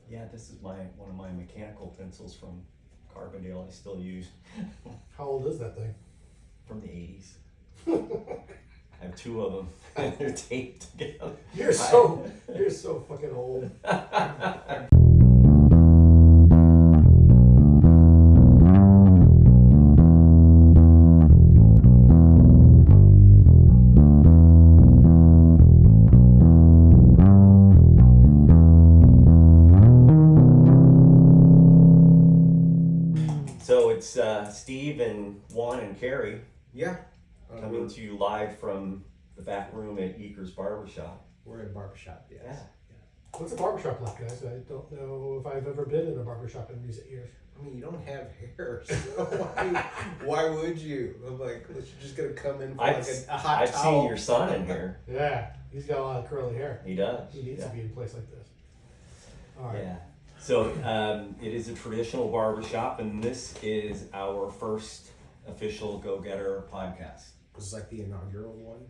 Yeah, this is one of my mechanical pencils from Carbondale I still use. How old is that thing? From the 80s. I have two of them. They're taped together. You're so fucking old. So it's Steve and Juan and Kerry. Yeah. Coming to you live from the back room at Eaker's Barbershop. We're in a barbershop, yes. Yeah. What's a barbershop like, guys? I don't know if I've ever been in a barbershop in recent years. I mean, you don't have hair, so why would you? I'm like, you're just gonna come in for like a hot I've towel. seen your son in here. Yeah, he's got a lot of curly hair. He does. He needs to be in a place like this. All right. Yeah. So it is a traditional barbershop, and this is our first official Go-Getter podcast. This is like the inaugural one.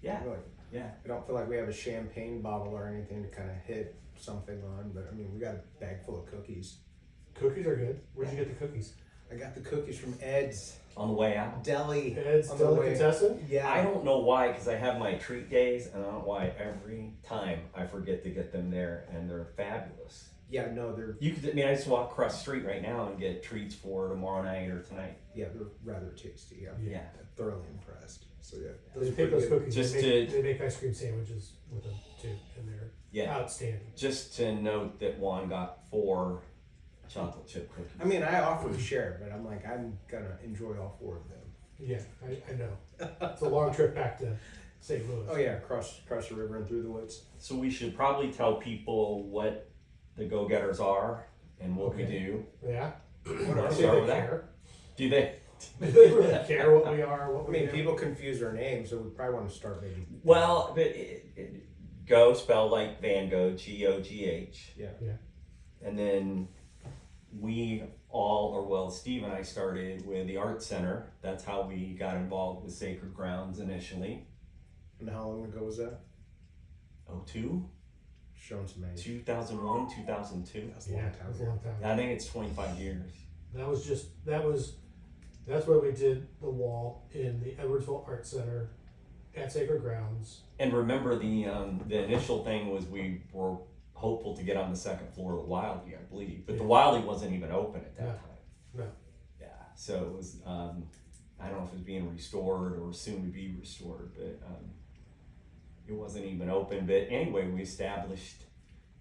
Yeah. Really, Yeah. I don't feel like we have a champagne bottle or anything to kind of hit something on, but I mean, we got a bag full of cookies. Cookies are good. Where'd you get the cookies? I got the cookies from Ed's On the way out. Deli. Ed's on the way. Delicatessen? Yeah. I don't know why, because I have my treat days, and I don't know why every time I forget to get them there, and they're fabulous. Yeah, no, they're I just walk across the street right now and get treats for tomorrow night or tonight. they're rather tasty. Yeah. Yeah. I'm thoroughly impressed. So yeah, They are take those pretty good. cookies. Just they make ice cream sandwiches with them too, and they're Yeah. outstanding. Just to note that Juan got 4 chocolate chip cookies. I mean, I offered to share, but I'm like, I'm gonna enjoy all 4 of them. Yeah, I know. It's a long trip back to St. Louis. Oh yeah, across the river and through the woods. So we should probably tell people what the Go-Getters are and what we Okay. do. Yeah. What Do start they with that? care? Do they? Do they really care what we are? What I we mean, do? people confuse our names, so we probably want to start maybe. Well, but Go spelled like Van Gogh, G-O-G-H. Yeah. And then Steve and I started with the Art Center. That's how we got involved with Sacred Grounds initially. And how long ago was that? 02, Showing some age. 2001, 2002. That's a Yeah, long it time was a ago. long time. I think it's 25 years. That's where we did the wall in the Edwardsville Art Center at Sacred Grounds. And remember, the initial thing was we were hopeful to get on the second floor of the Wildly, I believe, but the Wildly wasn't even open at that No. time. No. Yeah, so it was. I don't know if it was being restored or soon to be restored, but it wasn't even open. But anyway, we established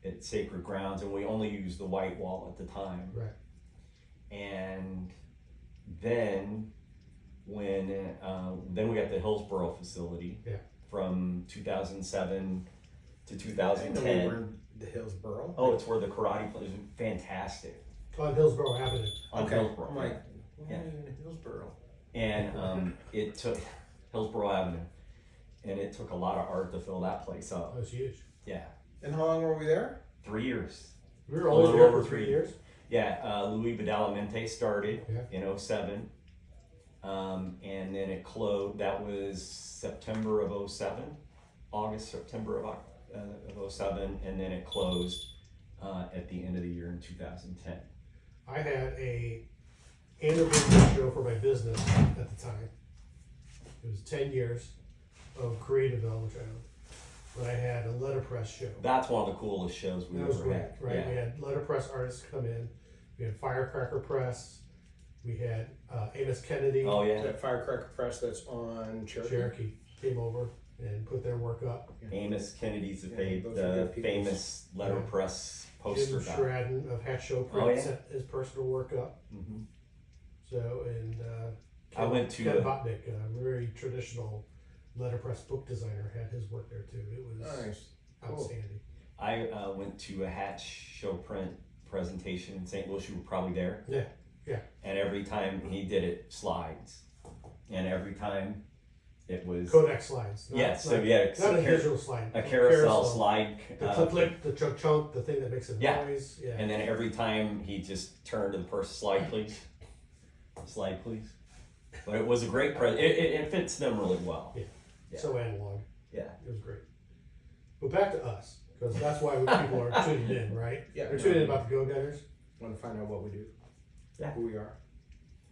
at Sacred Grounds, and we only used the white wall at the time. Right. And then when then we got the Hillsboro facility. Yeah. From 2007 to I didn't know 2010. we were in the Hillsboro. Oh, it's where the karate place is fantastic. On Hillsborough Avenue. On Okay. Hillsboro. I'm like, why Yeah. are you in Hillsboro? And it took Hillsboro Avenue, and it took a lot of art to fill that place up. That was huge. Yeah, And how long were we there? 3 years. We were A only little there over for 3 3 years. Yeah, Louis Badalamenti started Yeah. in 07, and then it closed. That was September of 07, September of 07, and then it closed at the end of the year in 2010. I had a anniversary show for my business at the time. It was 10 years of Creativeville, which I owned. But I had a letterpress show. That's one of the coolest shows we've That was ever great, had. right? Yeah. We had letterpress artists come in. We had Firecracker Press. We had Amos Kennedy. Oh Is yeah, that Firecracker Press that's on Cherokee? Cherokee came over and put their work up. Amos Kennedy's Yeah, the those are good people. famous letterpress poster Jim guy. Shradden of Hat Show Oh, Print yeah. sent his personal work up. Mm-hmm. So, and I went to Ken a- Botnick, a very traditional letterpress book designer, had his work there too. It was Nice. Cool. outstanding. I went to a Hatch Show Print presentation in St. Louis. You were probably there. Yeah, yeah. And every time he did it, slides. And every time it was Kodak slides. Not, yeah. So not, yeah, not a digital slide. a carousel slide. The clip, the chunk, the thing that makes a Yeah. noise. Yeah. And then every time he just turned to the person, slide please, slide please. But it was a great it fits them really well. Yeah. Yeah. So analog. Yeah. It was great. But back to us. Because that's why people are tuning in, right? Yeah. They're tuning in about the Gogh-Getters. Want to find out what we do. Yeah. Who we are.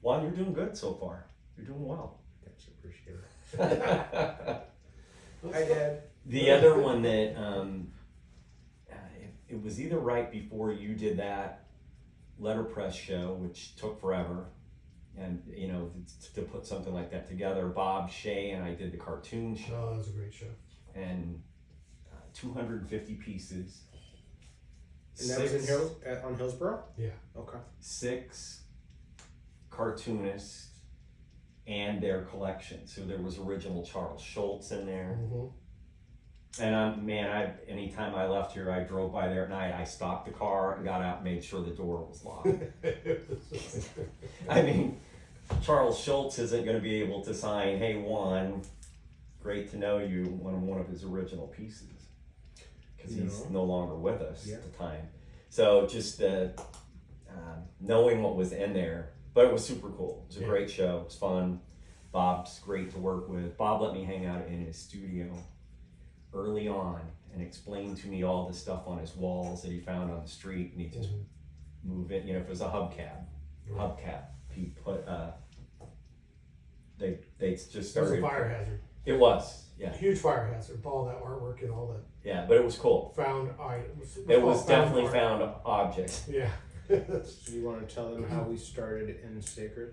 Juan, you're doing good so far. You're doing well. Thanks, appreciate it. Hi, Dad. The other one that it was either right before you did that letterpress show, which took forever, and you know, to put something like that together. Bob, Shay, and I did the cartoon show, Oh, that was a great show. and 250 pieces. And that was in on Hillsborough? Yeah. Okay. 6 cartoonists and their collection. So there was original Charles Schultz in there. Mm-hmm. And anytime I left here, I drove by there at night, I stopped the car and got out and made sure the door was locked. I mean, Charles Schultz isn't going to be able to sign, "Hey Juan, great to know you," one of his original pieces, because he's no longer with us at the time. So just knowing what was in there, but it was super cool. It was a great show. It was fun. Bob's great to work with. Bob let me hang out in his studio early on and explain to me all the stuff on his walls that he found on the street, and he just move it. You know, if it was a hubcap, he put they just started. It was a fire hazard. It was, yeah. Huge fire hazard. All that artwork and all that. Yeah, but it was cool. Found items. It was definitely found objects. Yeah. So you want to tell them how we started in Sacred?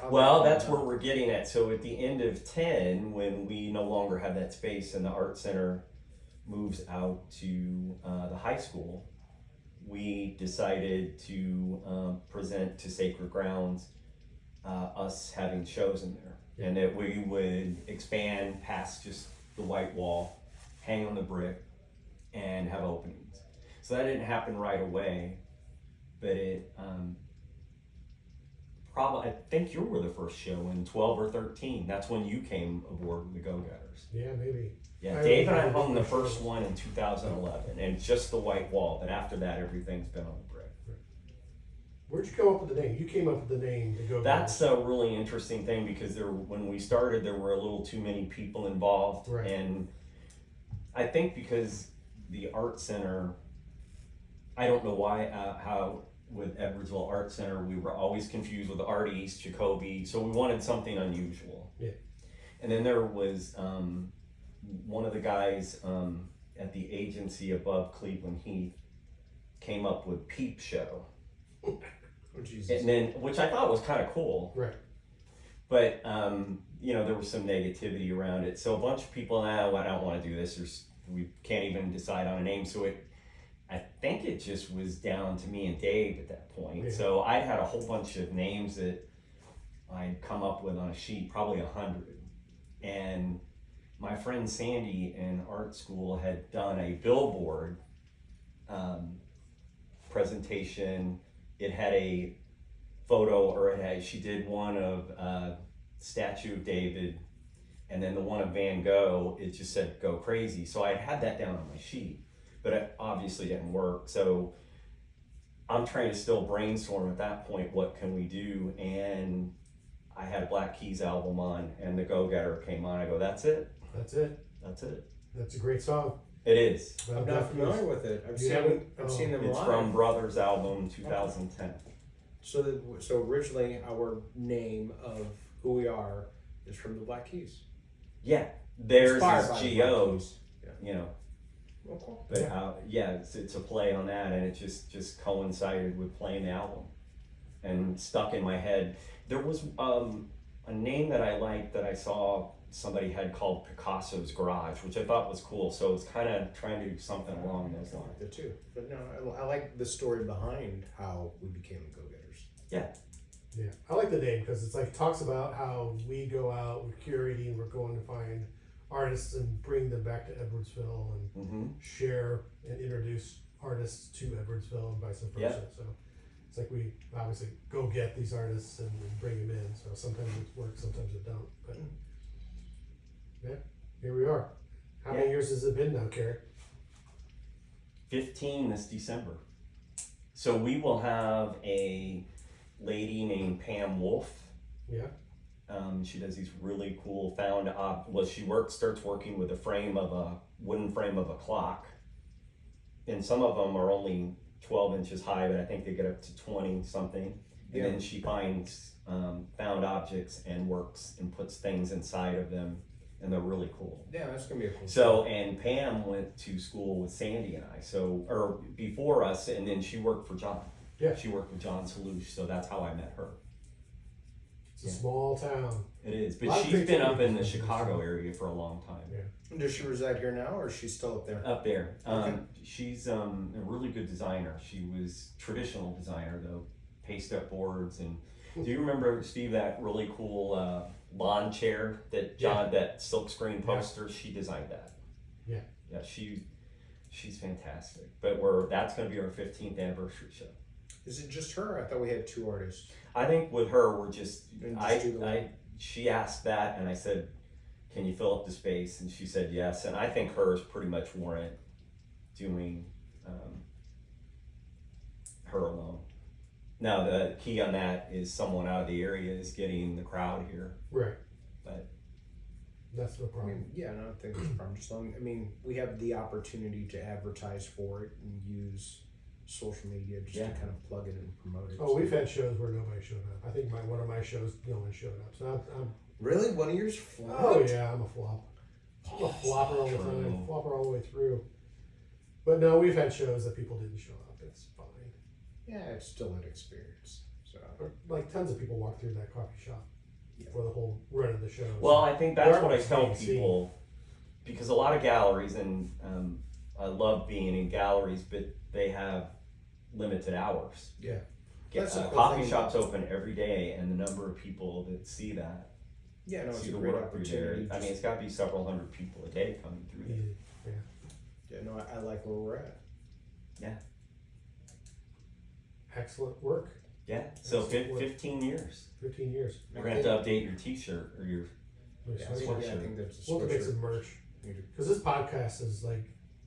Well, that's where we're getting at. So at the end of 10, when we no longer have that space and the art center moves out to the high school, we decided to present to Sacred Grounds us having shows in there, and that we would expand past just the white wall, hang on the brick, and have openings. So that didn't happen right away, but it probably, I think you were the first show in 12 or 13. That's when you came aboard with the Gogh-Getters. Yeah, maybe. Yeah, Dave and I hung the first one in 2011, and just the white wall. But after that, everything's been on the brick. Where'd you come up with the name? You came up with the name, the Gogh-Getters. That's a really interesting thing, because when we started, there were a little too many people involved, Right. and I think because the art center, I don't know why, how with Edwardsville Art Center, we were always confused with Art East, Jacoby, so we wanted something unusual. Yeah. And then there was one of the guys at the agency above Cleveland Heath came up with Peep Show. Oh, Jesus. And then, which I thought was kind of cool. Right. But, you know, there was some negativity around it. So a bunch of people, I don't want to do this. We can't even decide on a name. So I think it just was down to me and Dave at that point. Yeah. So I had a whole bunch of names that I'd come up with on a sheet, probably 100. And my friend Sandy in art school had done a billboard presentation. It had a photo, or she did one of statue of David, and then the one of Van Gogh, it just said "Go Crazy." So I had that down on my sheet, but it obviously didn't work. So I'm trying to still brainstorm at that point, what can we do? And I had a Black Keys album on, and the Go-Getter came on. I go, that's it. That's it. That's it. That's a great song. It is. But I'm not familiar with it. I've seen them It's live. from Brothers album 2010. So originally our name of who we are is from the Black Keys. Yeah, theirs Inspired by is the Black G.O.'s, Keys. Yeah. you know. Oh, cool. But it's a play on that, and it just coincided with playing the album and stuck in my head. There was a name that I liked that I saw somebody had called Picasso's Garage, which I thought was cool. So it's kind of trying to do something along those I like lines. it too. But no, I like the story behind how we became the Go-Getters. Yeah. Yeah, I like the name because it's like talks about how we go out, we're curating, we're going to find artists and bring them back to Edwardsville and share and introduce artists to Edwardsville and vice versa. Yeah. So it's like we obviously go get these artists and bring them in. So sometimes it works, sometimes it don't. But yeah, here we are. How many years has it been now, Kerry? 15 this December. So we will have a lady named Pam Wolf. Yeah. She does these really cool starts working with a wooden frame of a clock, and some of them are only 12 inches high, but I think they get up to 20 something. And then she finds found objects and works and puts things inside of them, and they're really cool. Yeah, that's gonna be a cool. So, and Pam went to school with Sandy and I, or before us, and then she worked for John. Yeah. She worked with John Salush, so that's how I met her. It's a small town. It is, A but lot of she's been up in the creativity. Chicago area for a long time. Yeah. Does she reside here now, or is she still up there? Up there. Okay. She's a really good designer. She was traditional designer though, paste up boards. And do you remember, Steve, that really cool lawn chair that John, that silkscreen poster? She designed that. Yeah. Yeah, she's fantastic. But that's going to be our 15th anniversary show. Is it just her? I thought we had 2 artists. I think with her, we're just, And just do the she asked that, and I said, can you fill up the space? And she said yes. And I think hers pretty much warrant doing her alone. Now, the key on that is someone out of the area is getting the crowd here. Right. But That's no I problem. mean, yeah, I don't think it's a problem. Just long, I mean, we have the opportunity to advertise for it and use social media just Yeah. to kind of plug it and promote it. Oh, we've had shows where nobody showed up. I think one of my shows, no one showed up. So I'm Really? One of yours flopped? oh yeah, I'm a flop. I'm a flopper all the time, True. flopper all the way through. But no, we've had shows that people didn't show up. It's fine. Yeah, it's still an experience. So Like tons of people walk through that coffee shop Yeah. for the whole run of the show. well, I think that's what I Barber's tell being seen. people, because a lot of galleries, and I love being in galleries, but they have limited hours. yeah, Get, That's the cool coffee thing. shops open every day, and the number of people that see that, yeah, no, it's see a the great work through there. opportunity. I mean, it's got to be several hundred people a day coming through there. Easy. Yeah. Yeah, no, I like where we're at. Excellent work. Yeah, so Excellent work. 15 years. 15 years. We're gonna have to update your T-shirt or your. Looks Yeah, like so, it. yeah, I think that's a We'll have to make sweatshirt. some merch. We do. Because this podcast is like,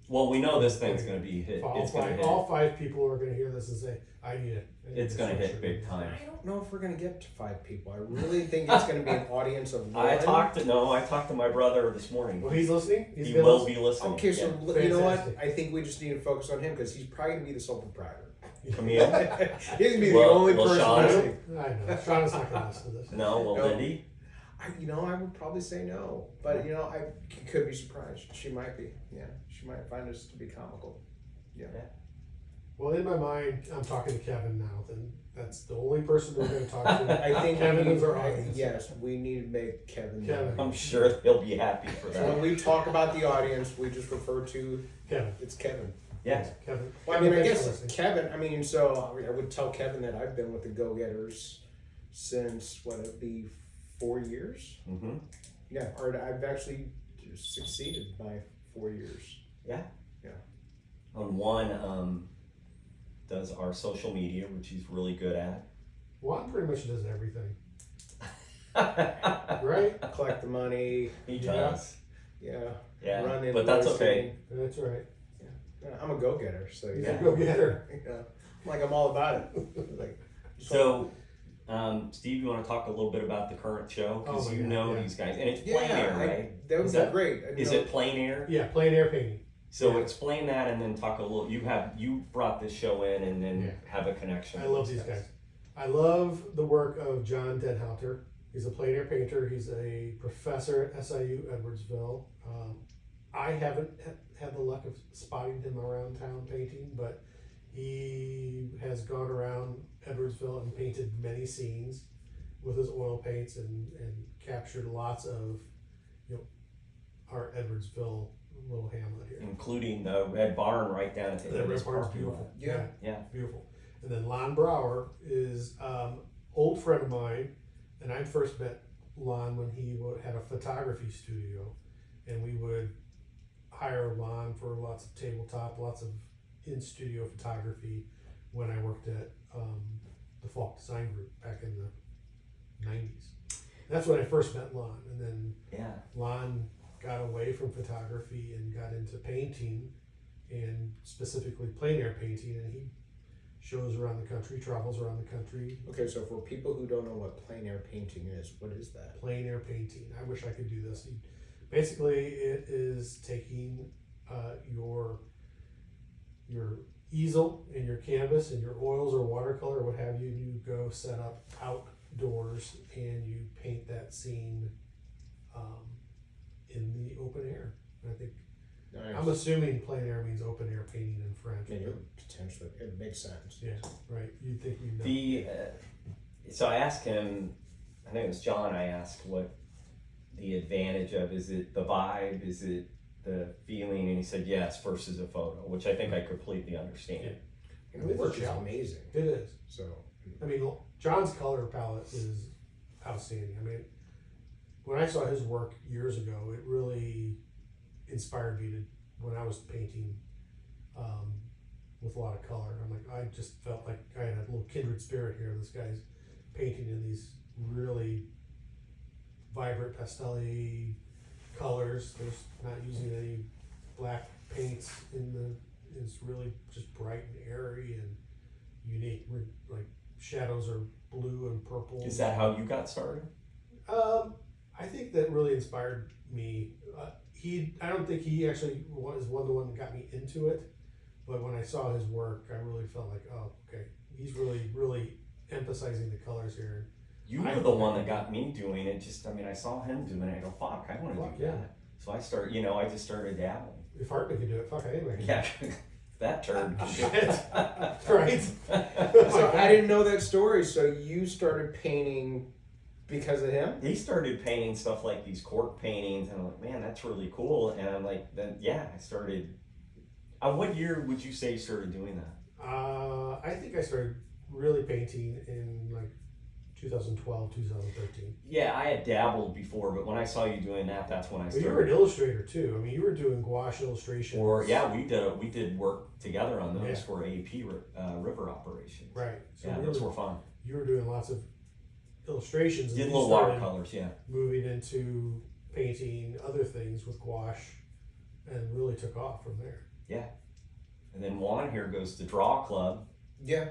Well, we know this thing's gonna be hit. all It's gonna hit. all 5 people are going to hear this and say, I need it. I need It's this gonna hit sweatshirt." big time. I don't know if we're gonna get to 5 people. I really think it's gonna be an audience of one. I talked to my brother this morning. Well, he's listening. He been will listening? be listening. Okay, so Yeah. you know what? Fantastic. I think we just need to focus on him because he's probably gonna be the sole proprietor. Camille? He's gonna be the Well, only well, person Sean- listening. I know. Shauna's not going to listen to this. No, well, No. Lindy. I would probably say no, but I could be surprised. She might be. Yeah, she might find us to be comical. Well, in my mind, I'm talking to Kevin now. Then that's the only person we're going to talk to. I think Kevin we is our need, audience. yes, we need to make Kevin. Kevin. I'm sure he'll be happy for So when that. we talk about the audience, we just refer to Kevin. it's Kevin. Yeah. Kevin. Well, I mean, I Kevin, thanks guess for listening. Kevin. I mean, so I would tell Kevin that I've been with the Gogh-Getters since what it'd be 4 years. Mm-hmm. Yeah, or I've actually succeeded by 4 years. On Juan does our social media, which he's really good at. Juan pretty much does everything, right? Collect the money. He Yeah. does. Yeah. Yeah. Run in But that's the okay. That's right. Yeah, I'm a go-getter, so He's yeah. a go-getter. Like I'm all about it. Like So, Steve, you want to talk a little bit about the current show? Because Oh my you God, know yeah. these guys. And it's yeah, plein air, right? that would Is be that- great. Is it plein air? Yeah, plein air painting. So Yeah. explain that and then talk a little. You brought this show in and then Yeah. have a connection. I with love these guys. I love the work of John DenHouter. He's a plein air painter. He's a professor at SIU Edwardsville. I haven't had the luck of spotting him around town painting, but he has gone around Edwardsville and painted many scenes with his oil paints and captured lots of, our Edwardsville little hamlet here. Including the red barn right down at the end of this Barn's parking lot. beautiful. Yeah. Yeah. Beautiful. And then Lon Brauer is old friend of mine, and I first met Lon when he had a photography studio, and we would hire Lon for lots of tabletop, lots of in-studio photography when I worked at the Falk Design Group back in the 90s. That's when I first met Lon, and then Yeah. Lon got away from photography and got into painting, and specifically plein air painting, and he shows around the country, travels around the country. Okay, so for people who don't know what plein air painting is, what is that? Plein air painting. I wish I could do this. Basically, it is taking your your easel and your canvas and your oils or watercolor or what have you, and you go set up outdoors and you paint that scene in the open air. And I think Nice. I'm assuming plein air means open air painting in French. I mean, potentially, it makes sense. Yeah, right. You'd think you know. So I asked him, I think it was John, I asked what the advantage of, is it the vibe, is it the feeling, and he said yes versus a photo, which I think I completely understand. Yeah. And the work is amazing. It is. So, I mean, John's color palette is outstanding. I mean, when I saw his work years ago, it really inspired me to, when I was painting with a lot of color. I'm like, I just felt like I had a little kindred spirit here. This guy's painting in these really vibrant pastel-y colors. There's not using any black paints in the, it's really just bright and airy and unique. Like shadows are blue and purple. Is that how you got started? I think that really inspired me. I don't think he actually was the one that got me into it, but when I saw his work, I really felt like, oh, okay, he's really emphasizing the colors here. You were the one that got me doing it. I saw him doing it. I go, fuck, I want to do that. So I just started dabbling. If Hartman could do it, fuck, anybody. Yeah, that turned. Right. so I didn't know that story. So you started painting because of him? He started painting stuff like these cork paintings, and I'm like, man, that's really cool. And I'm like, I started. What year would you say you started doing that? I think I started really painting in like 2012, 2013. Yeah, I had dabbled before, but when I saw you doing that, that's when I started. But you were an illustrator too. I mean, you were doing gouache illustrations. We did work together on those for AP river operations. Right. So those were fun. You were doing lots of illustrations. Did little watercolors, moving into painting other things with gouache, and really took off from there. Yeah. And then Juan here goes to Draw Club. Yeah.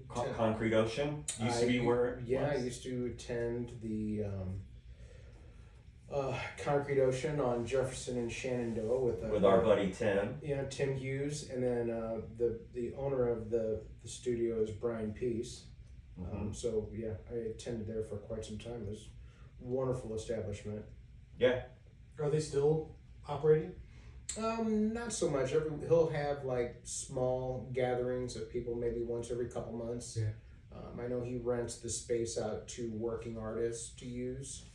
Concrete Ocean used to be where it was. I used to attend the Concrete Ocean on Jefferson and Shenandoah with our buddy Tim. Yeah, Tim Hughes, and then the owner of the studio is Brian Peace. Mm-hmm. So yeah, I attended there for quite some time. It was a wonderful establishment. Yeah. Are they still operating? Not so much. He'll have like small gatherings of people maybe once every couple months. Yeah. I know he rents the space out to working artists to use.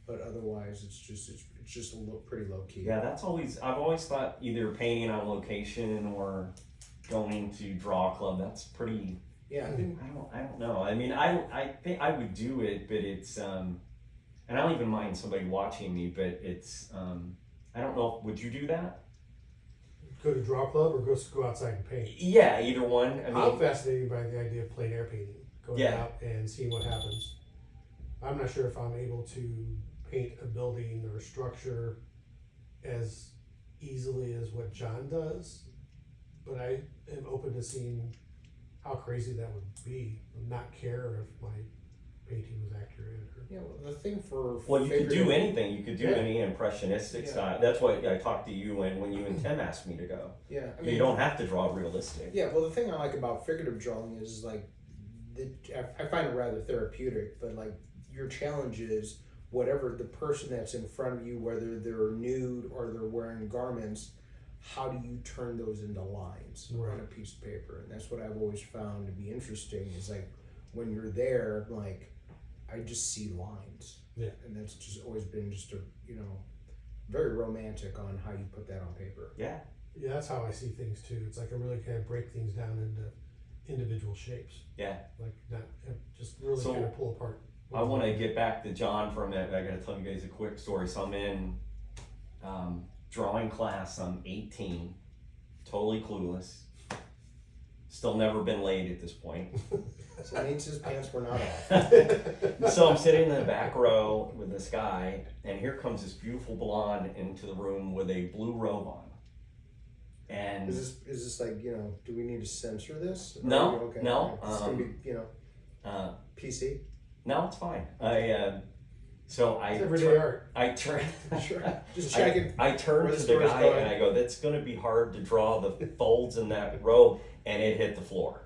But otherwise it's just a little pretty low key. Yeah, I've always thought either painting on location or going to Draw Club, that's pretty. Yeah, I don't know. I mean, I think I would do it, but it's and I don't even mind somebody watching me, but it's I don't know. Would you do that? Go to Draw Club or go outside and paint? Yeah, either one. I'm fascinated by the idea of plein air painting. Going out and seeing what happens. I'm not sure if I'm able to paint a building or a structure as easily as what John does, but I am open to seeing how crazy that would be. Not care if my painting was accurate. Yeah, well, the thing for you could do anything. You could do any impressionistic style. That's why I talked to you when you and Tim asked me to go. Yeah, I mean, you don't have to draw realistic. Yeah, well, the thing I like about figurative drawing is like, I find it rather therapeutic. But like your challenge is whatever the person that's in front of you, whether they're nude or they're wearing garments, how do you turn those into lines on a piece of paper? And that's what I've always found to be interesting. Is like when you're there, like. I just see lines. Yeah. And that's just always been just a, very romantic on how you put that on paper. Yeah. Yeah, that's how I see things too. It's like I really kind of break things down into individual shapes. Yeah. Like not just really kind of pull apart. I want to get back to John for a minute. I got to tell you guys a quick story. So I'm in drawing class. I'm 18, totally clueless. Still never been laid at this point. So it means his pants were not off. So I'm sitting in the back row with this guy, and here comes this beautiful blonde into the room with a blue robe on. And is this like, do we need to censor this? No, okay. No. It's gonna be, PC. No, it's fine. So It's everyday art. I turned. Sure. Just checking. I turned where to the the story's guy going. and I go, "That's going to be hard to draw the folds in that row," and it hit the floor.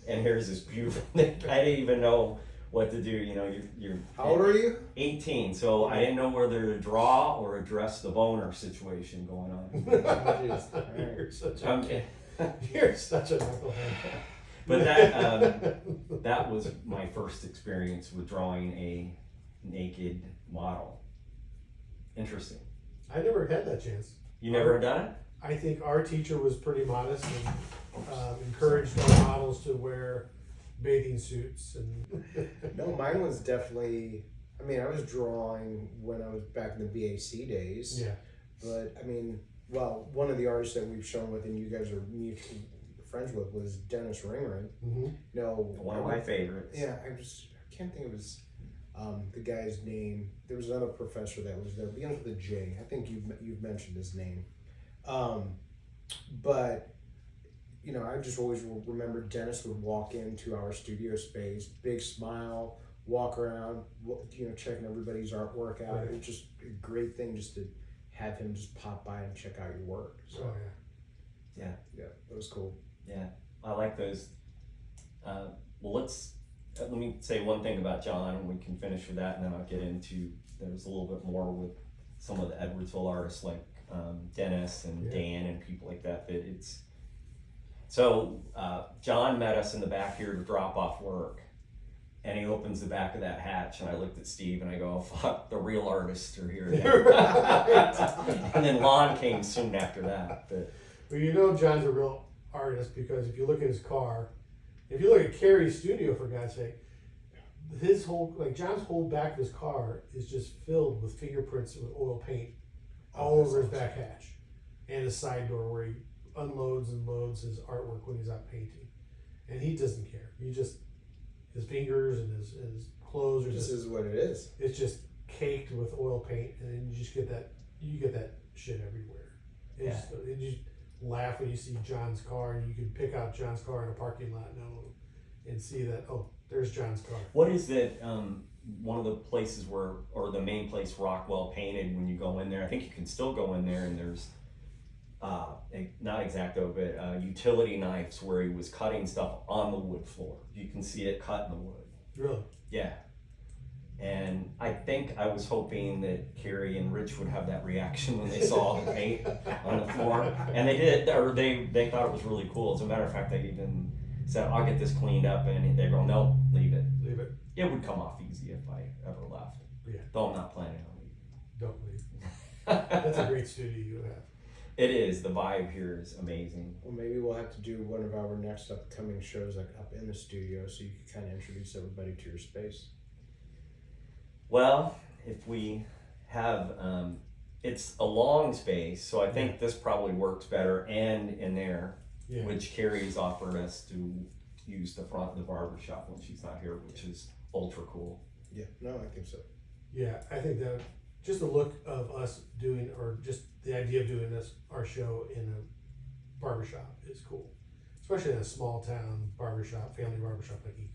And here's this beautiful. I didn't even know what to do. You know, you're. How old are you? 18. So I didn't know whether to draw or address the boner situation going on. You're such a Okay. you're such a knucklehead. But that was my first experience with drawing a naked model. Interesting. I never had that chance. You never done it? I think our teacher was pretty modest and encouraged our models to wear bathing suits and. No, mine was definitely. I mean, I was drawing when I was back in the BAC days. Yeah. But I mean, well, one of the artists that we've shown with and you guys are mutual friends with was Dennis Ringering. Mm-hmm. No, One of my favorites. Yeah, I can't think of his the guy's name. There was another professor that was there. Begins with a J. I think you've mentioned his name. But you know, I just always remember Dennis would walk into our studio space, big smile, walk around, you know, checking everybody's artwork out. Right. It was just a great thing just to have him just pop by and check out your work. So Oh yeah, that was cool. Yeah, I like those. Well, let me say one thing about John, and we can finish with that, and then I'll get into, there's a little bit more with some of the Edwardsville artists like Dennis and Dan and people like that. But it's, so John met us in the back here to drop off work, and he opens the back of that hatch, and I looked at Steve and I go, oh, fuck, the real artists are here. And then Lon came soon after that. But Well, you know John's a real artist because if you look at his car, if you look at Kerry's studio, for God's sake, his whole, like John's whole back of his car is just filled with fingerprints with oil paint all over his back hatch and his side door where he unloads and loads his artwork when he's out painting. And he doesn't care. He just, his fingers and his clothes are This just, is what it is. it's just caked with oil paint, and then you just get that, shit everywhere. It's Yeah. just, and you laugh when you see John's car, and you can pick out John's car in a parking lot now and see that, oh, there's John's car. what is it? One of the places where, or the main place Rockwell painted, when you go in there, I think you can still go in there, and there's not X-Acto, but utility knives where he was cutting stuff on the wood floor. You can see it cut in the wood. Really? Yeah. And I think I was hoping that Kerry and Rich would have that reaction when they saw the paint on the floor. And they did, or they thought it was really cool. As a matter of fact, they even said, I'll get this cleaned up, and they go, no, leave it. Leave it. It would come off easy if I ever left. Yeah. Though I'm not planning on leaving. Don't leave. That's a great studio you have. It is. The vibe here is amazing. Well, maybe we'll have to do one of our next upcoming shows like up in the studio so you can kind of introduce everybody to your space. Well, if we have, it's a long space, so I think this probably works better, and in there, Yeah. which Kerry's offered us to use the front of the barber shop when she's not here, which is ultra cool. Yeah, no, I think so. Yeah, I think that just the look of us doing, or just the idea of doing this, our show in a barbershop is cool. Especially in a small town barbershop, family barbershop like Eaker.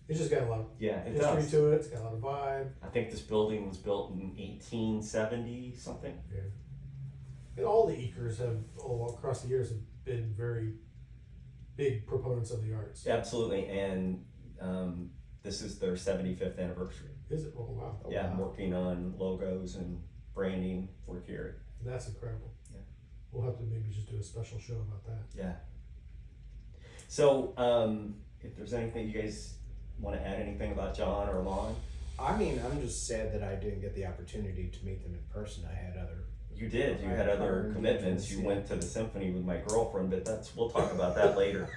It's just got a lot of It history does. to it, it's got a lot of vibe. I think this building was built in 1870 something. Yeah. And all the Eakers have, all across the years, have been very big proponents of the arts. Absolutely, and this is their 75th anniversary. Is it? Oh, wow. Oh, Yeah, I'm wow. working on logos and branding for Kerry. That's incredible. Yeah. We'll have to maybe just do a special show about that. Yeah. So, if there's anything you guys want to add anything about John or Lon? I mean, I'm just sad that I didn't get the opportunity to meet them in person. I had other. You did. You I had had other other commitments. You engagements, went to the symphony with my girlfriend, but we'll talk about that later.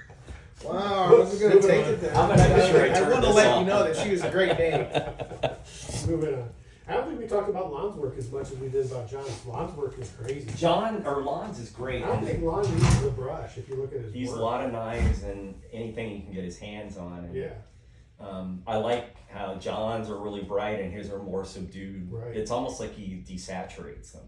Wow, I wasn't going to Moving take on. it there. I'm gonna make sure I I turn wanted to this let off. you know that she was a great date. Moving on. I don't think we talked about Lon's work as much as we did about John's. Lon's work is crazy. Lon's is great. I don't think Lon uses a brush if you look at his He's work. a lot of knives and anything he can get his hands on. And, Yeah. I like how John's are really bright and his are more subdued. Right. It's almost like he desaturates them.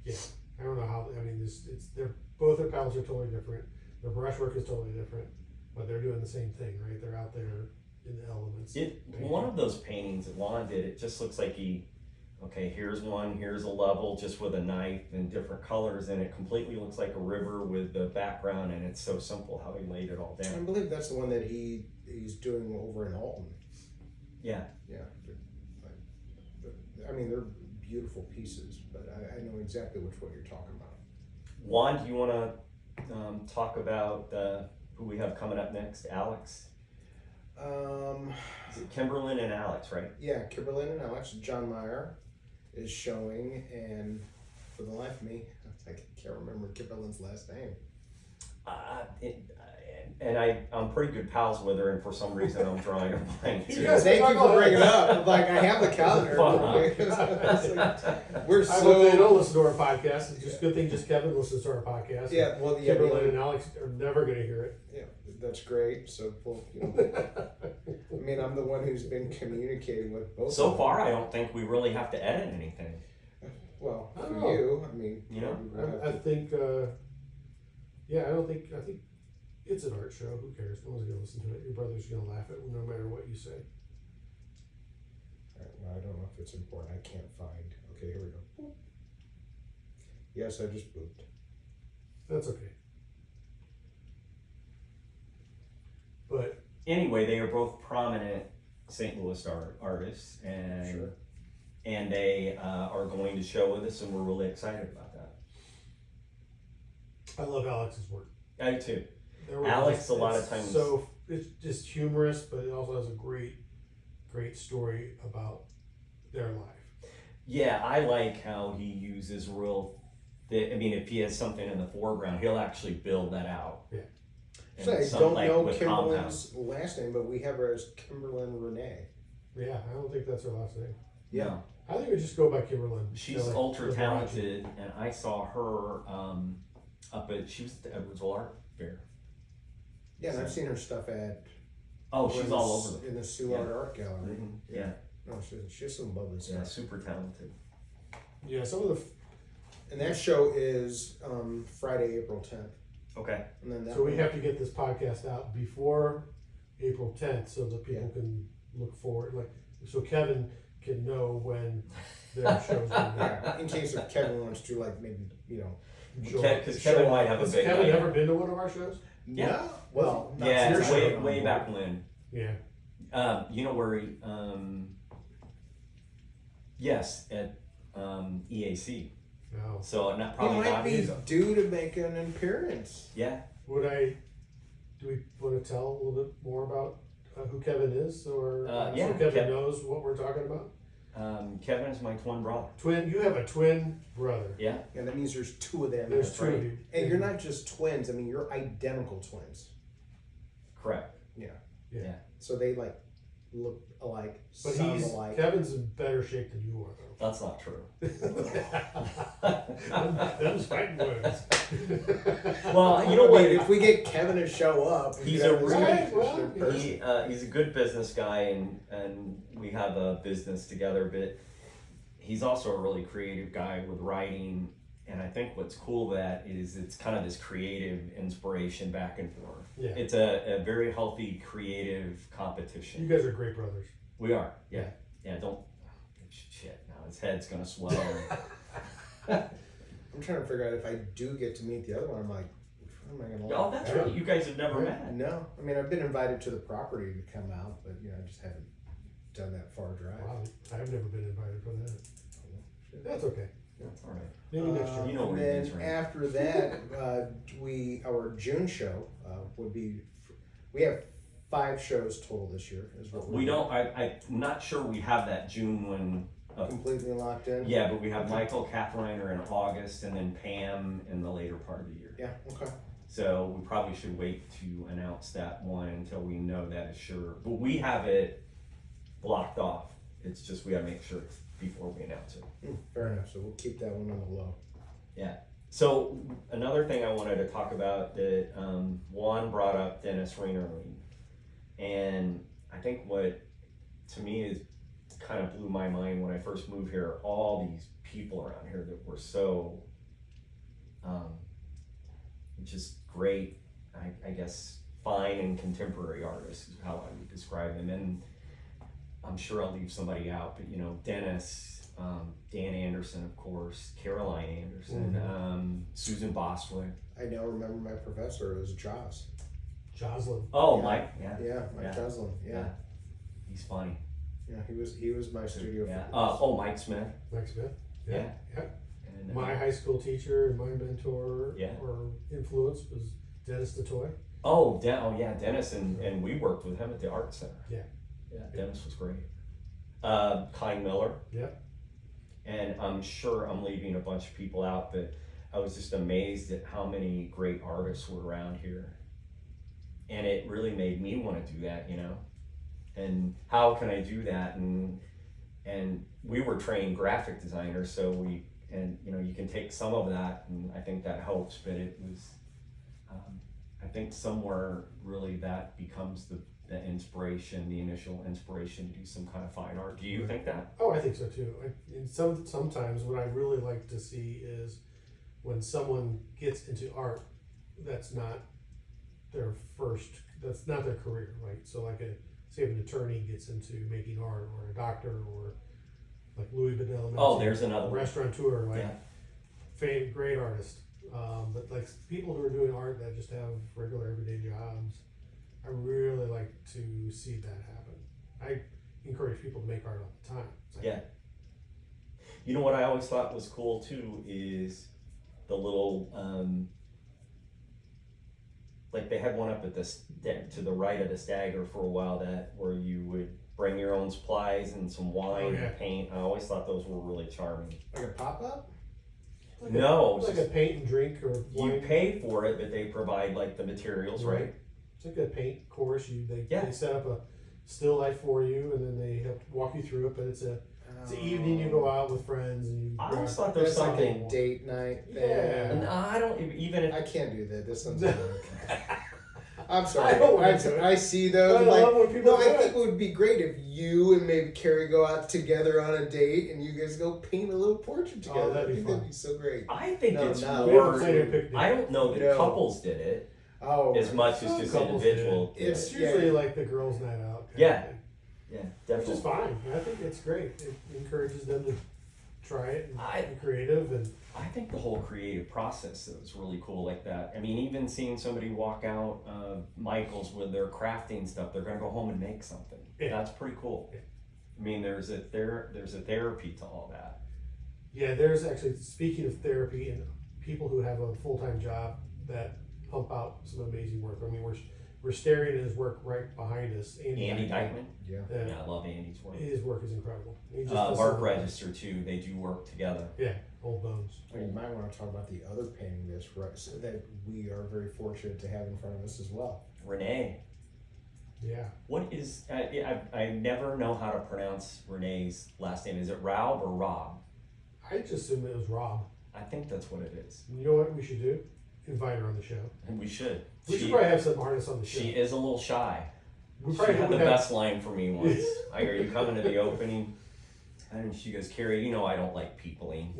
Yeah. I don't know how, I mean, they're, both their palettes are totally different. Their brushwork is totally different, but they're doing the same thing, right? They're out there in the elements. One of those paintings that Juan did, it just looks like here's one, here's a level just with a knife and different colors, and it completely looks like a river with the background, and it's so simple how he laid it all I down. believe that's the one that he's doing over in Alton. Yeah. Yeah. I mean, they're beautiful pieces, but I know exactly which one you're talking about. Juan, do you want to talk about who we have coming up next? Alex? Is it Kimberlyn and Alex, right? Yeah, Kimberlyn and Alex. John Meyer is showing, and for the life of me, I can't remember Kimberlyn's last name. I'm pretty good pals with her, and for some reason I'm drawing a blank. You guys Thank you for bringing it up. Like, I have the calendar. We're I hope so. they don't listen to our podcast. It's just good thing just Kevin listens to our podcast. Yeah, well, yeah, Kimberlyn and Alex are never going to hear it. yeah, that's great. So, well, I mean, I'm the one who's been communicating with both. So of far, I don't think we really have to edit anything. them. Well, I for don't know. you, I mean, You know, I think, I think it's an art show. Who cares? No one's going to listen to it. Your brother's going to laugh at it no matter what you say. All right, well, I don't know if it's important. I can't find. Okay, here we go. Boop. Yes, I just booped. That's okay. But Anyway, they are both prominent St. Louis artists, and Sure. and they are going to show with us, and we're really excited about that. I love Alex's work. I do too. Their work Alex, is- a lot it's of times- So it's just humorous, but it also has a great story about their life. Yeah, I like how he uses if he has something in the foreground, he'll actually build that out. Yeah. And So I some, don't like, know with compound. Kimberlyn's last name, but we have her as Kimberlyn Renee. Yeah, I don't think that's her last name. Yeah. I think we just go by Kimberlyn. She's Kelly, ultra with talented, and I saw her she was at the Edwardsville Art Fair. Yeah, and I've seen her stuff at. Oh, she's all over in the Sioux Yeah. Art Gallery. them. Yeah, No, she's some lovely yeah, stuff. super talented. Yeah, some of the. And that show is Friday, April 10th. Okay. And then that So we have to get this podcast out before April 10th so that people Yeah. can look forward, so Kevin can know when their show's going to Yeah, in case if Kevin wants to, like, maybe, show Because show Kevin up. might have a Has big Kevin night. ever been to one of our shows? Yeah. No? Well, not Yeah, your it's show. way back when. Yeah. You know where he, yes, at EAC. No. So not He probably might not be his. due to make an appearance. Yeah. Do we want to tell a little bit more about who Kevin is, or Yeah, so Kevin Kev- knows what we're talking about? Kevin is my twin brother. You have a twin brother. Yeah. And that means there's two of them. There's That's two right. of you. And you're not just twins, I mean, you're identical twins. Correct. Yeah. Yeah. So they, like, look alike, But sound alike. Kevin's in better shape than you are, That's not true. though. Them's fighting words. Well, you know what? If we get Kevin to show up, we He's could a have this really- conversation in person. He's a good business guy, and we have a business together. But he's also a really creative guy with writing. And I think what's cool that is it's kind of this creative inspiration back and forth. Yeah. It's a very healthy creative You competition. guys are great brothers. We are. Yeah. Yeah. Don't. Shit. Now his head's gonna swell. I'm trying to figure out if I do get to meet the other one, I'm like, which one am I going to Oh, that's right. You guys have never met. No. I mean, I've been invited to the property to come out, but, I just haven't done that far drive. Wow, I've never been invited for that. That's okay. That's all right. Maybe next year. You know where and it is, then right? after that, our June show would be, we have 5 shows total this year. Is what We don't. I'm not sure we have that June one. completely locked in. Yeah, but we have Michael Kathleen in August, and then Pam in the later part of the year. Yeah. Okay. So we probably should wait to announce that one until we know that is sure. But we have it blocked off. It's just we gotta make sure before we announce it. Fair enough. So we'll keep that one on the low. Yeah. So another thing I wanted to talk about that Juan brought up Dennis Ringering, and I think what to me is kind of blew my mind when I first moved here. All these people around here that were so just great, I guess, fine and contemporary artists is how I would describe them. And I'm sure I'll leave somebody out, but you know, Dennis, Dan Anderson, of course, Caroline Anderson, Susan Bostwick. I now remember my professor. It was Joss. Joslin. Oh, Yeah. Mike, yeah. Yeah, Mike Yeah. Joslin. Yeah. He's funny. Yeah, he was my studio. Yeah. for- Mike Smith. Mike Smith. Yeah. Yeah. And, My high school teacher and my mentor Yeah. or influence was Dennis DeToy. Dennis, and we worked with him at the Art Center. Yeah. Yeah, Dennis was great. Kai Miller. Yeah. And I'm sure I'm leaving a bunch of people out, but I was just amazed at how many great artists were around here. And it really made me want to do that, you know? And how can I do that? And we were trained graphic designers, so you can take some of that, and I think that helps, but it was, I think somewhere really that becomes the inspiration, the initial inspiration to do some kind of fine art. Do you think that? Oh, I think so too. Sometimes what I really like to see is when someone gets into art, that's not their career, right? So like say if an attorney gets into making art, or a doctor, or like Louis Bedell. Oh, there's another one. restaurateur, like Yeah. great artist. But like people who are doing art that just have regular everyday jobs, I really like to see that happen. I encourage people to make art all the time. It's like, Yeah. You know what I always thought was cool too is the little, like they had one up at to the right of the Stagger for a while where you would bring your own supplies and some wine and paint. I always thought those were really charming. Like a pop up. Like No, like a paint and drink or wine. you pay for it, but they provide like the materials, right? It's like a paint course. They Yeah. set up a still life for you, and then they help walk you through it. But it's an evening. You go out with friends and you. I always thought there was That's like something. a date night thing. Yeah. And I don't even if I can't do that. This sounds like I'm sorry. I don't want to do it. I see those. I I'm like, love when people no, do I it. think it would be great if you and maybe Kerry go out together on a date and you guys go paint a little portrait together. Oh, that'd I be think fun. that'd be so great. I think No, it's no. We more. haven't played a picnic. I don't know that No. couples did it Oh, as much as Some just couples individual. did. It's Yeah. usually like the girls' night out. kind Yeah. of thing. Yeah, Which definitely. is fine. I think it's great. It encourages them to try it and be creative and. I think the whole creative process is really cool like that. I mean, even seeing somebody walk out Michael's with their crafting stuff, they're gonna go home and make something. Yeah. That's pretty cool. Yeah. I mean, there's a therapy to all that. Yeah, there's actually, speaking of therapy and people who have a full-time job that pump out some amazing work. I mean, we're staring at his work right behind us. Andy Dykeman. Yeah. Yeah, I love Andy's work. His work is incredible. He just Mark does- Register too. They do work together. Yeah, old bones. You might want to talk about the other painting that's right, so that we are very fortunate to have in front of us as well. Renee. Yeah. What is? I never know how to pronounce Renee's last name. Is it Raub or Rob? I just assumed it was Rob. I think that's what it is. You know what we should do? Invite her on the show. And we should. We should probably have some artists on the show. She is a little shy. We She probably had the would have. best line for me once. Are you coming to the opening? And she goes, Kerry, you know I don't like peopling.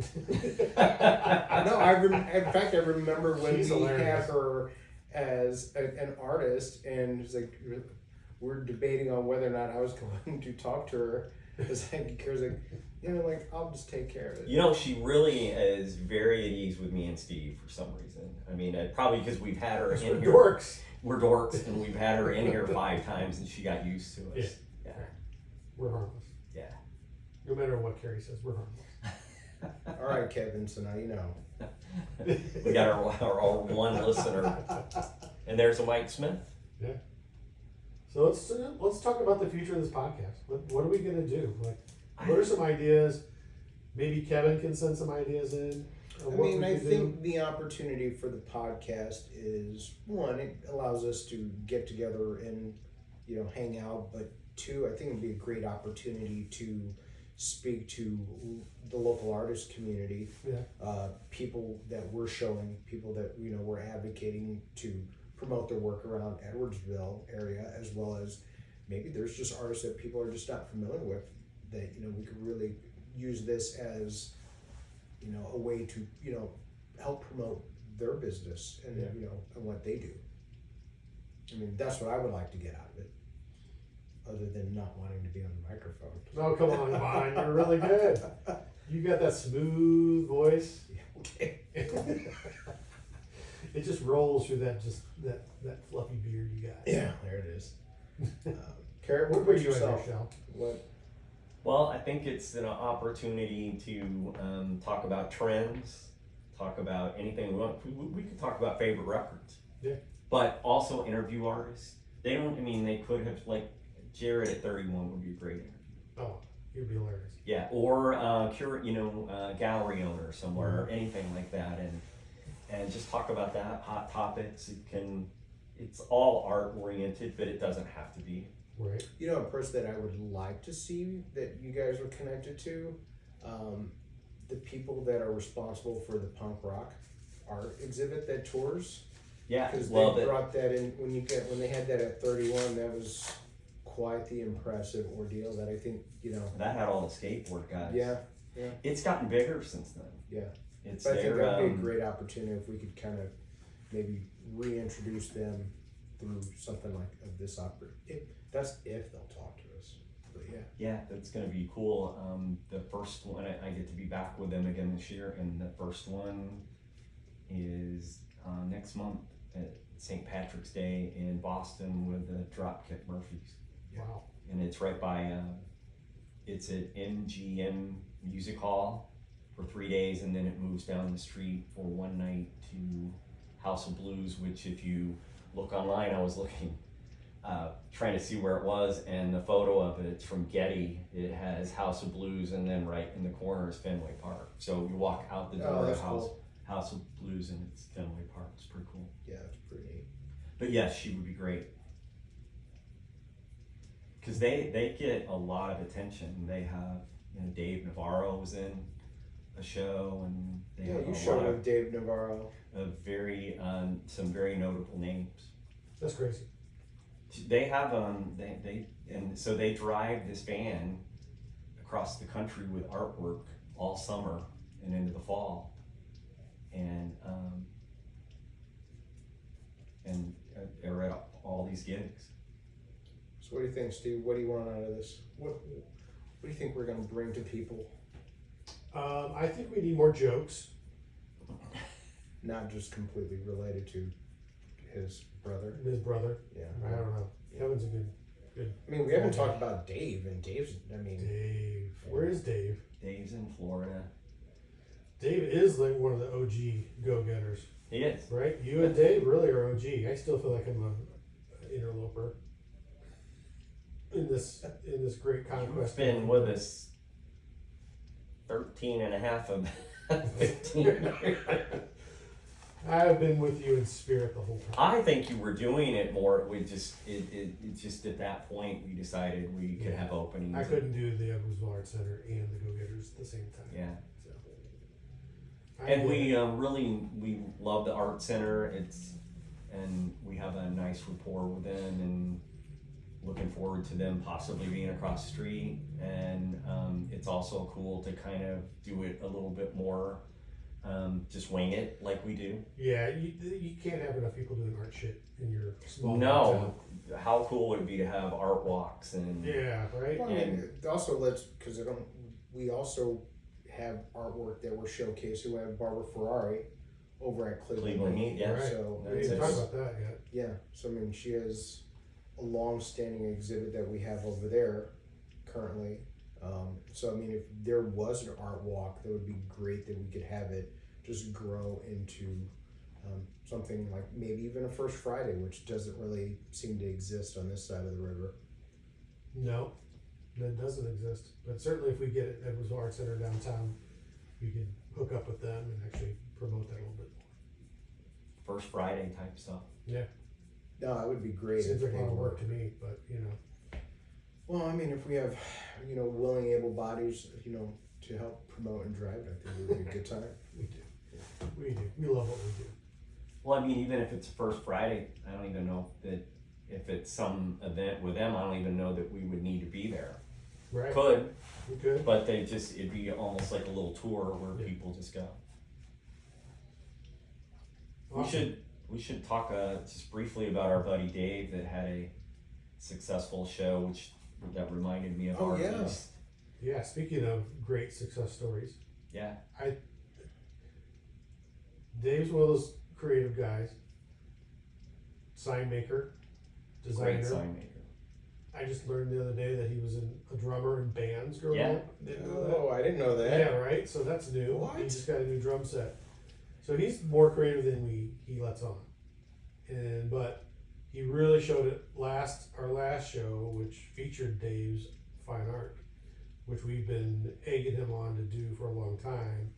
No, in fact, I remember when She's we hilarious. had her as an artist, and it was like we're debating on whether or not I was going to talk to her. It's like Kerry's like, like I'll just take care of it. You know, she really is very at ease with me and Steve for some reason. I mean, probably because we've had her in We're here. dorks. We're dorks, and we've had her in here 5 times, and she got used to us. Yeah. We're harmless. Yeah. No matter what Kerry says, we're harmless. All right, Kevin. So now you know. We got our one listener, and there's a Mike Smith. Yeah. So let's talk about the future of this podcast. What are we gonna do? Like, what are some ideas? Maybe Kevin can send some ideas in. I mean, I think the opportunity for the podcast is, one, it allows us to get together and, hang out. But 2, I think it'd be a great opportunity to speak to the local artist community. Yeah. People that we're showing, people that, we're advocating to promote their work around Edwardsville area, as well as maybe there's just artists that people are just not familiar with that, we could really use this as, a way to, help promote their business and, Yeah. and what they do. I mean, that's what I would like to get out of it, other than not wanting to be on the microphone. Oh, come on, Juan, you're really good. You got that smooth voice. Okay. It just rolls through that fluffy beard you got. Yeah, there it is. Kerry, what What about were you at yourself? your show? What? Well, I think it's an opportunity to talk about trends, talk about anything we want. We could talk about favorite records. Yeah. But also interview artists. They don't, I mean, they could have, like, Jared at 31 would be a great interview. Oh, you'd be hilarious. Yeah, or gallery owner somewhere, or anything like that, and just talk about that, hot topics. It's all art oriented, but it doesn't have to be. Right. You know, a person that I would like to see that you guys were connected to, the people that are responsible for the punk rock art exhibit that tours. Yeah, Because well, they brought that in when they had that at 31. That was quite the impressive ordeal. That I think that had all the skateboard guys. Yeah. It's gotten bigger since then. Yeah. It's But I think their, that would be a great opportunity if we could kind of maybe reintroduce them through something like this opportunity. That's if they'll talk to us. But yeah. Yeah, that's going to be cool. The first one, I get to be back with them again this year, and the first one is next month at St. Patrick's Day in Boston with the Dropkick Murphys. Wow. And it's right by, it's at MGM Music Hall for 3 days, and then it moves down the street for one night to House of Blues, which if you look online, I was looking, trying to see where it was, and the photo of it, it's from Getty. It has House of Blues, and then right in the corner is Fenway Park. So you walk out the door of that's House, cool. House of Blues, and it's Fenway Park. It's pretty cool. Yeah, it's pretty neat. But yes, she would be great. Because they get a lot of attention. They have, Dave Navarro was in a show, and they Yeah, have you a showed lot with Dave Navarro. of some very notable names. That's crazy. They have and so they drive this van across the country with artwork all summer and into the fall, and are at all these gigs. So what do you think, Steve? What do you want out of this? What do you think we're going to bring to people? I think we need more jokes. Not just completely related to his brother. His brother. Yeah. I don't know. Kevin's a good. I mean, we haven't talked about Dave, and Dave's. I mean, Dave. Where is Dave? Dave's in Florida. Dave is like one of the OG Go-Getters, He is. right? You and Dave really are OG. I still feel like I'm an interloper in this great conquest. He's been with us 13 and a half of 15. I've been with you in spirit the whole time. I think you were doing it more. It just at that point we decided we could have openings. I couldn't do the Edwardsville Art Center and the Go-Getters at the same time. Yeah. So. And we love the art center. And we have a nice rapport with them, and looking forward to them possibly being across the street. And it's also cool to kind of do it a little bit more, just wing it like we do. Yeah, you can't have enough people doing art shit in your small No, town. how cool would it be to have art walks and Yeah, right. well, I mean, also because we also have artwork that we're showcasing. We have Barber Ferrari over at Cleveland Heat, yeah. Right. So We didn't talk about that yet. yeah, so I mean, she has a long-standing exhibit that we have over there currently. So I mean, if there was an art walk, that would be great that we could have it just grow into something like maybe even a First Friday, which doesn't really seem to exist on this side of the river. No, that doesn't exist. But certainly if we get it at Edwardsville Art Center downtown, we could hook up with them and actually promote that a little bit more. First Friday type stuff. Yeah. No, that would be great. Seems if like a they lot of were. work to me, but Well, I mean, if we have, willing, able bodies, to help promote and drive it, I think it would be a good time. we do. We do. We love what we do. Well, I mean, even if it's First Friday, I don't even know that if it's some event with them, I don't even know that we would need to be there. Right. Could, We could. but it'd be almost like a little tour where Yeah. people just go. Awesome. We we should talk just briefly about our buddy Dave that had a successful show, that reminded me of Oh, our yeah. feast. Yeah, speaking of great success stories, Yeah. Dave's one of those creative guys, sign maker, designer. Great sign maker. I just learned the other day that he was a drummer in bands growing Yeah. up. Didn't know that. Oh, I didn't know that. Yeah, right. So that's new. What? He just got a new drum set. So he's more creative than he lets on. But he really showed it our last show, which featured Dave's fine art, which we've been egging him on to do for a long time,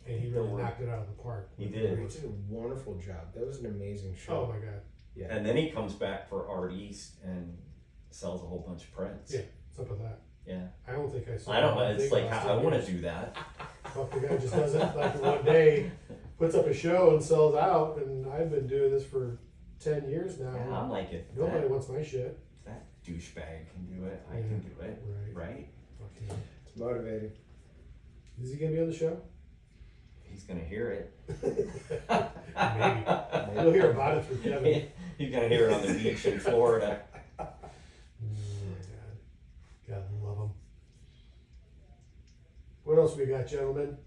and he really knocked it out of the park. He did. He did a wonderful job. That was an amazing show. Oh my god. Yeah. And then he comes back for Art East and sells a whole bunch of prints. Yeah. What's up with that? Yeah. I don't think I saw. I don't know. one It's thing like, last I 10 want years. to do that. Fuck, the guy just does it like one day, puts up a show and sells out, and I've been doing this for 10 years now. Yeah, I'm like, if Nobody that, wants my shit. if that douchebag can do it, I Yeah. can do it. Right. Right? Fuck him. It's motivating. Is he gonna be on the show? He's going to hear it. Maybe. You'll hear about it through Kevin. He's going to hear it on the beach in Florida. Oh my god. God love him. What else we got, gentlemen?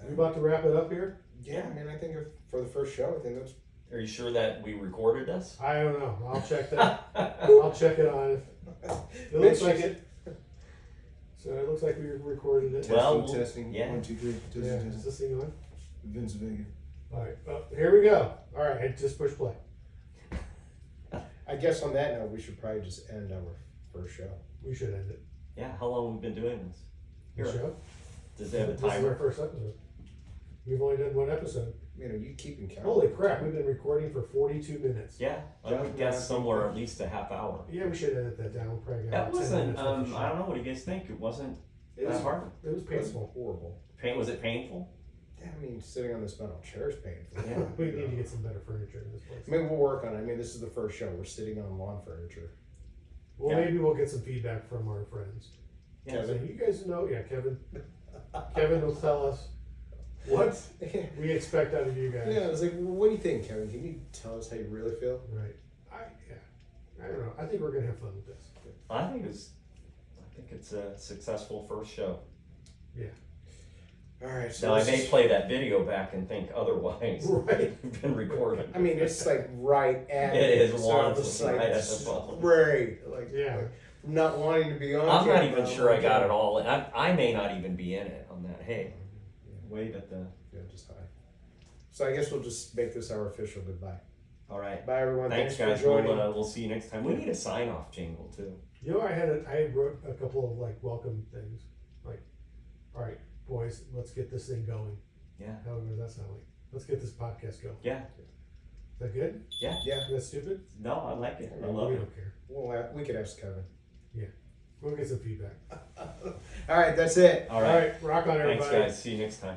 We about to wrap it up here? Yeah, I mean, I think for the first show, I think that's Are you sure that we recorded this? I don't know. I'll check that. I'll check it on. It looks like it. So it looks like we recorded it. Well, testing. yeah. 1, 2, 3. Testing, Yeah, testing. is this thing on? Vince Vega. All right, well, here we go. All right, I just push play. I guess on that note, we should probably just end our first show. We should end it. Yeah, how long have we been doing this? The Here. show? Does it have a This is our timer? first episode. We've only done one episode. You know, you keeping count. Holy crap, we've been recording for 42 minutes. Yeah, I would guess somewhere at least a half hour. Yeah, we should edit that down. We'll probably get That about 10 wasn't, minutes worth of I don't know, what do you guys think? It wasn't shit. It that was, hard. it was It was painful. horrible. Was it painful? Yeah, I mean, sitting on this metal chair is painful. Yeah. We need to get some better furniture in this place. I mean, we'll work on it. I mean, this is the first show. We're sitting on lawn furniture. Well, Yeah. maybe we'll get some feedback from our friends. Yeah. So you guys know, yeah, Kevin. Kevin will tell us what Yeah, we expect out of you guys. I was like, well, what do you think, Kevin? Can you tell us how you really feel? Right. I don't know. I think we're gonna have fun with this. I think it's a successful first show. All right. So Now I this may is- play that video back and think otherwise. Right. We've been recording. I mean, it's like right at It is so Juan, I'm just like, right at this the is phone. great. Like, Yeah. like, not wanting to be on. I'm not camera, even sure I like, got it all. I may not even be in it on that. Hey, wave at the. Yeah, just hi. So I guess we'll just make this our official goodbye. All right. Bye, everyone. Thanks, for guys. joining. We'll see you next time. We need a sign off jingle too. You know, I wrote a couple of like welcome things. Like, all right, boys, let's get this thing going. Yeah. However, that sound like. Let's get this podcast going. Yeah. Is that good? Yeah. Yeah. Is that stupid? No, I like it. I love We it. don't care. We could ask Kevin. We'll get some feedback. All right, that's it. All right. Rock on, everybody. Thanks, guys. See you next time.